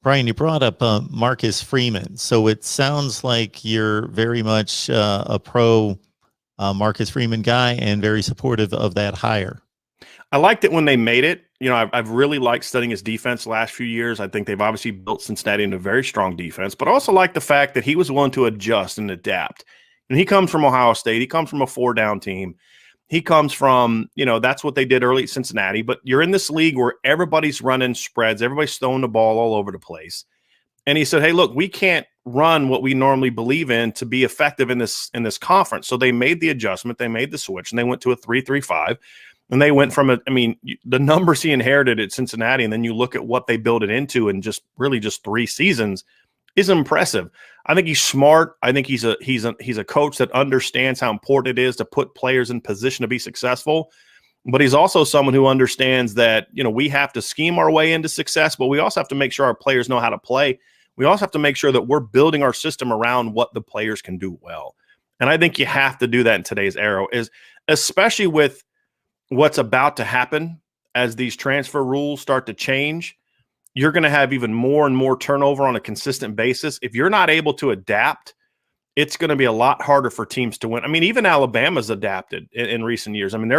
Brian, you brought up Marcus Freeman. So it sounds like you're very much a pro Marcus Freeman guy and very supportive of that hire. I liked it when they made it. You know, I've really liked studying his defense the last few years. I think they've obviously built Cincinnati into a very strong defense, but I also like the fact that he was willing to adjust and adapt. And he comes from Ohio State. He comes from a 4-down team. He comes from, that's what they did early at Cincinnati. But you're in this league where everybody's running spreads, everybody's throwing the ball all over the place. And he said, hey, look, we can't run what we normally believe in to be effective in this conference. So they made the adjustment, they made the switch, and they went to a 3-3-5. And they went from the numbers he inherited at Cincinnati, and then you look at what they built it into in just 3 seasons is impressive. I think he's smart. I think he's a coach that understands how important it is to put players in position to be successful. But he's also someone who understands that, we have to scheme our way into success, but we also have to make sure our players know how to play. We also have to make sure that we're building our system around what the players can do well. And I think you have to do that in today's era, especially with what's about to happen as these transfer rules start to change. You're going to have even more and more turnover on a consistent basis. If you're not able to adapt, it's going to be a lot harder for teams to win. I mean, even Alabama's adapted in recent years. I mean,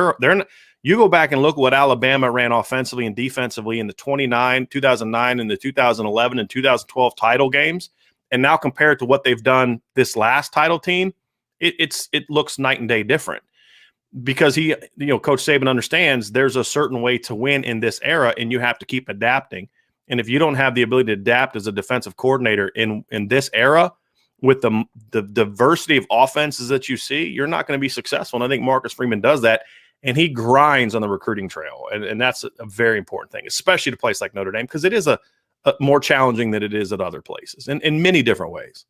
you go back and look at what Alabama ran offensively and defensively in the 2009 and the 2011 and 2012 title games, and now compare it to what they've done this last title team, it looks night and day different. Because Coach Saban understands there's a certain way to win in this era, and you have to keep adapting. And if you don't have the ability to adapt as a defensive coordinator in this era with the diversity of offenses that you see, you're not going to be successful. And I think Marcus Freeman does that, and he grinds on the recruiting trail. And that's a very important thing, especially to a place like Notre Dame, because it is a more challenging than it is at other places in many different ways.